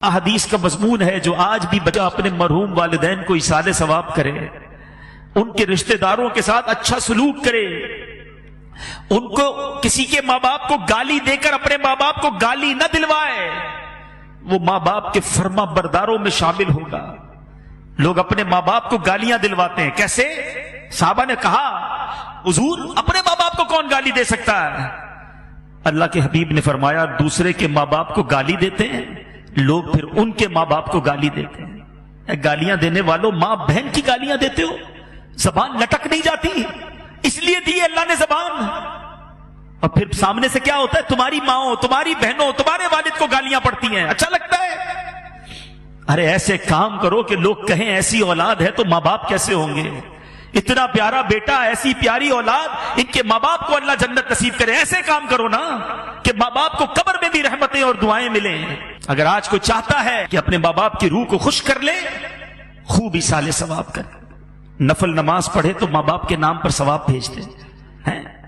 احادیث کا مضمون ہے جو آج بھی بچہ اپنے مرحوم والدین کو ایصال ثواب کرے، ان کے رشتہ داروں کے ساتھ اچھا سلوک کرے، ان کو کسی کے ماں باپ کو گالی دے کر اپنے ماں باپ کو گالی نہ دلوائے، وہ ماں باپ کے فرما برداروں میں شامل ہوگا۔ لوگ اپنے ماں باپ کو گالیاں دلواتے ہیں، کیسے؟ صحابہ نے کہا حضور اپنے ماں باپ کو کون گالی دے سکتا ہے؟ اللہ کے حبیب نے فرمایا دوسرے کے ماں باپ کو گالی دیتے ہیں لوگ، پھر ان کے ماں باپ کو گالی دیتے ہیں۔ گالیاں دینے والوں ماں بہن کی گالیاں دیتے ہو، زبان لٹک نہیں جاتی؟ اس لیے دی اللہ نے زبان، اور پھر سامنے سے کیا ہوتا ہے؟ تمہاری ماں، تمہاری بہنوں، تمہارے والد کو گالیاں پڑتی ہیں، اچھا لگتا ہے؟ ارے ایسے کام کرو کہ لوگ کہیں ایسی اولاد ہے تو ماں باپ کیسے ہوں گے؟ اتنا پیارا بیٹا، ایسی پیاری اولاد، ان کے ماں باپ کو اللہ جنت نصیب کرے۔ ایسے کام کرو نا کہ ماں باپ کو قبر میں بھی رحمتیں اور دعائیں ملیں۔ اگر آج کوئی چاہتا ہے کہ اپنے ماں باپ کی روح کو خوش کر لے، خوب ایصال ثواب کرے، نفل نماز پڑھے تو ماں باپ کے نام پر ثواب بھیج دے،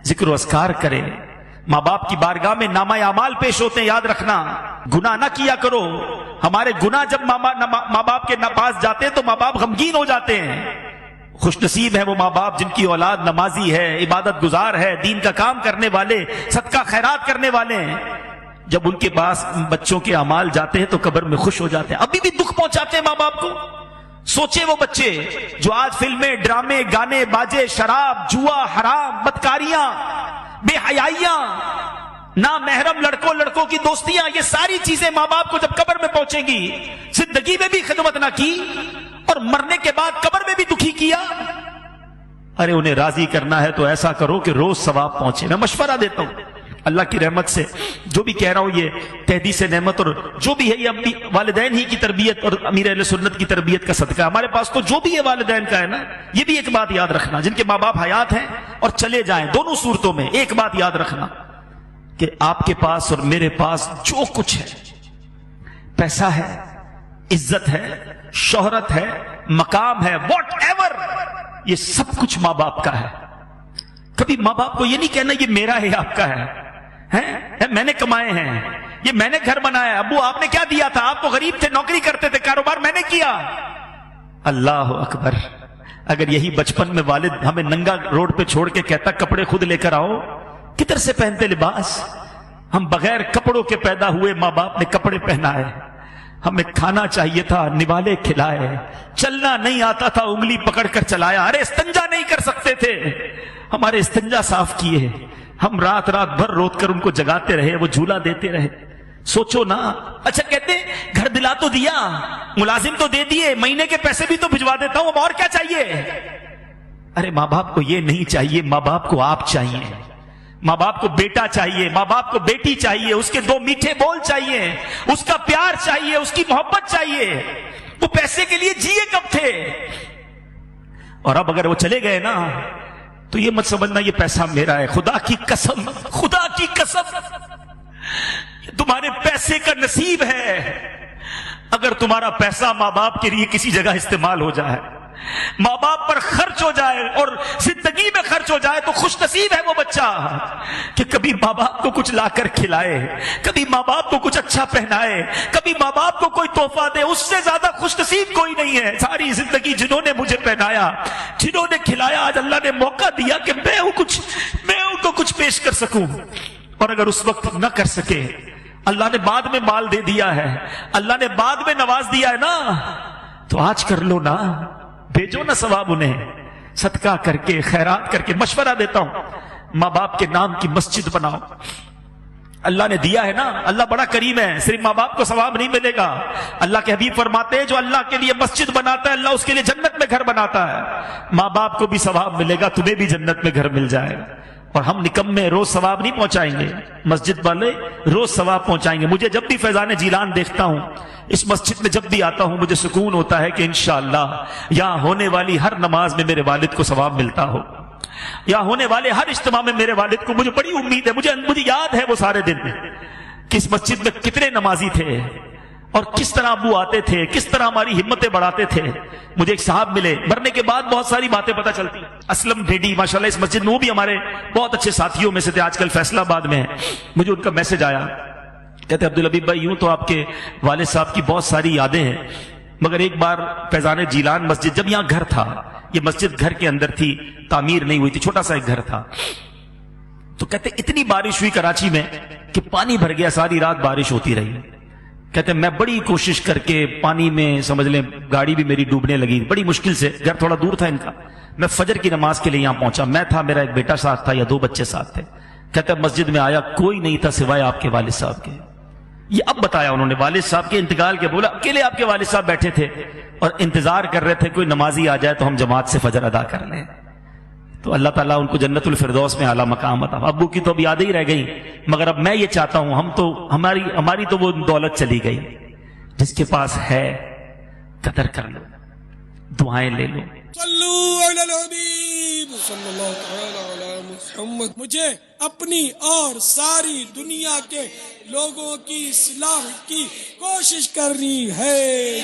ذکر و اذکار کرے۔ ماں باپ کی بارگاہ میں نامہ اعمال پیش ہوتے ہیں، یاد رکھنا، گناہ نہ کیا کرو۔ ہمارے گناہ جب ماں باپ کے پاس جاتے ہیں تو ماں باپ غمگین ہو جاتے ہیں۔ خوش نصیب ہے وہ ماں باپ جن کی اولاد نمازی ہے، عبادت گزار ہے، دین کا کام کرنے والے، صدقہ خیرات کرنے والے ہیں۔ جب ان کے پاس بچوں کے اعمال جاتے ہیں تو قبر میں خوش ہو جاتے ہیں۔ ابھی بھی دکھ پہنچاتے ہیں ماں باپ کو۔ سوچے وہ بچے جو آج فلمیں، ڈرامے، گانے، باجے، شراب، جوا، حرام، بدکاریاں، بے حیائیاں، نامحرم لڑکوں کی دوستیاں، یہ ساری چیزیں ماں باپ کو جب قبر میں پہنچیں گی، زندگی میں بھی خدمت نہ کی اور مرنے کے بعد قبر میں بھی دکھی کیا۔ ارے انہیں راضی کرنا ہے تو ایسا کرو کہ روز ثواب پہنچے۔ میں مشورہ دیتا ہوں اللہ کی رحمت سے، جو بھی کہہ رہا ہوں یہ تحدیث نعمت اور جو بھی ہے یہ اپنی والدین ہی کی تربیت اور امیر اہل سنت کی تربیت کا صدقہ ہے۔ ہمارے پاس تو جو بھی ہے والدین کا ہے نا، یہ بھی ایک بات یاد رکھنا، جن کے ماں باپ حیات ہیں اور چلے جائیں، دونوں صورتوں میں ایک بات یاد رکھنا کہ آپ کے پاس اور میرے پاس جو کچھ ہے، پیسہ ہے، عزت ہے، شہرت ہے، مقام ہے، واٹ ایور، یہ سب کچھ ماں باپ کا ہے۔ کبھی ماں باپ کو یہ نہیں کہنا یہ میرا ہے، آپ کا ہے، میں نے کمائے ہیں، یہ میں نے گھر بنایا ہے، ابو آپ نے کیا دیا تھا؟ آپ تو غریب تھے، نوکری کرتے تھے، کاروبار میں نے کیا۔ اللہ اکبر! اگر یہی بچپن میں والد ہمیں ننگا روڈ پہ چھوڑ کے کہتا کپڑے خود لے کر آؤ، کدھر سے پہنتے لباس؟ ہم بغیر کپڑوں کے پیدا ہوئے، ماں باپ نے کپڑے پہنائے، ہمیں کھانا چاہیے تھا، نوالے کھلائے، چلنا نہیں آتا تھا، انگلی پکڑ کر چلایا، ارے استنجا نہیں کر سکتے تھے، ہمارے استنجا صاف کیے، ہم رات بھر روت کر ان کو جگاتے رہے، وہ جھولا دیتے رہے۔ سوچو نا، اچھا کہتے گھر دلا تو دیا، ملازم تو دے دیے، مہینے کے پیسے بھی تو بھجوا دیتا ہوں، اب اور کیا چاہیے؟ ارے ماں باپ کو یہ نہیں چاہیے، ماں باپ کو آپ چاہیے، ماں باپ کو بیٹا چاہیے، ماں باپ کو بیٹی چاہیے، اس کے دو میٹھے بول چاہیے، اس کا پیار چاہیے، اس کی محبت چاہیے۔ وہ پیسے کے لیے جیے کب تھے؟ اور اب اگر وہ چلے گئے نا تو یہ مت سمجھنا یہ پیسہ میرا ہے، خدا کی قسم، خدا کی قسم تمہارے پیسے کا نصیب ہے۔ اگر تمہارا پیسہ ماں باپ کے لیے کسی جگہ استعمال ہو جائے، ماں باپ پر خرچ ہو جائے اور زندگی میں خرچ ہو جائے، تو خوش نصیب ہے وہ بچہ کہ کبھی ماں باپ کو کچھ لا کر کھلائے، کبھی ماں باپ کو کچھ اچھا پہنائے، کبھی ماں باپ کو کوئی تحفہ دے۔ اس سے زیادہ خوش نصیب کوئی نہیں ہے۔ ساری زندگی جنہوں نے مجھے پہنایا، جنہوں نے کھلایا، آج اللہ نے موقع دیا کہ میں ان کو کچھ پیش کر سکوں، اور اگر اس وقت نہ کر سکے، اللہ نے بعد میں مال دے دیا ہے، اللہ نے بعد میں نواز دیا ہے نا، تو آج کر لو نا، بھیجو نا ثواب انہیں، صدقہ کر کے، خیرات کر کے۔ مشورہ دیتا ہوں ماں باپ کے نام کی مسجد بناؤ، اللہ نے دیا ہے نا، اللہ بڑا کریم ہے، صرف ماں باپ کو ثواب نہیں ملے گا۔ اللہ کے حبیب فرماتے ہیں جو اللہ کے لیے مسجد بناتا ہے اللہ اس کے لیے جنت میں گھر بناتا ہے۔ ماں باپ کو بھی ثواب ملے گا، تمہیں بھی جنت میں گھر مل جائے گا۔ اور ہم نکمے روز ثواب نہیں پہنچائیں گے، مسجد والے روز ثواب پہنچائیں گے۔ مجھے جب بھی فیضان جیلان دیکھتا ہوں، اس مسجد میں جب بھی آتا ہوں، مجھے سکون ہوتا ہے کہ انشاءاللہ یہاں ہونے والی ہر نماز میں میرے والد کو ثواب ملتا ہو، یہاں ہونے والے ہر اجتماع میں میرے والد کو، مجھے بڑی امید ہے، مجھے یاد ہے وہ سارے دن کہ اس مسجد میں کتنے نمازی تھے اور کس طرح ابو آتے تھے، کس طرح ہماری ہمتیں بڑھاتے تھے۔ مجھے ایک صاحب ملے، مرنے کے بعد بہت ساری باتیں پتہ چلتی، اسلم ڈیڈی ماشاءاللہ اس مسجد میں، وہ بھی ہمارے بہت اچھے ساتھیوں میں سے تھے، آج کل فیصلہ آباد میں ہیں۔ مجھے ان کا میسج آیا، کہتے عبدالحبیب بھائی یوں تو آپ کے والد صاحب کی بہت ساری یادیں ہیں، مگر ایک بار فیضان جیلان مسجد، جب یہاں گھر تھا، یہ مسجد گھر کے اندر تھی، تعمیر نہیں ہوئی تھی، چھوٹا سا ایک گھر تھا، تو کہتے اتنی بارش ہوئی کراچی میں کہ پانی بھر گیا، ساری رات بارش ہوتی رہی. کہتے میں بڑی کوشش کر کے پانی میں سمجھ لیں گاڑی بھی میری ڈوبنے لگی، بڑی مشکل سے، گھر تھوڑا دور تھا ان کا، میں فجر کی نماز کے لیے یہاں پہنچا، میں تھا، میرا ایک بیٹا ساتھ تھا یا 2 بچے ساتھ تھے. کہتے مسجد میں آیا، کوئی نہیں تھا سوائے آپ کے والد صاحب کے. یہ اب بتایا انہوں نے والد صاحب کے انتقال کے، بولا اکیلے آپ کے والد صاحب بیٹھے تھے اور انتظار کر رہے تھے کوئی نمازی آ جائے تو ہم جماعت سے فجر ادا کر لیں. تو اللہ تعالیٰ ان کو جنت الفردوس میں اعلیٰ مقام عطا. ابو کی تو اب یادیں ہی رہ گئی، مگر اب میں یہ چاہتا ہوں، ہماری تو وہ دولت چلی گئی. جس کے پاس ہے قدر کر لو، دعائیں لے لو. صلو علی الحبیب صلی اللہ تعالی علی محمد. مجھے اپنی اور ساری دنیا کے لوگوں کی اصلاح کی کوشش کرنی ہے.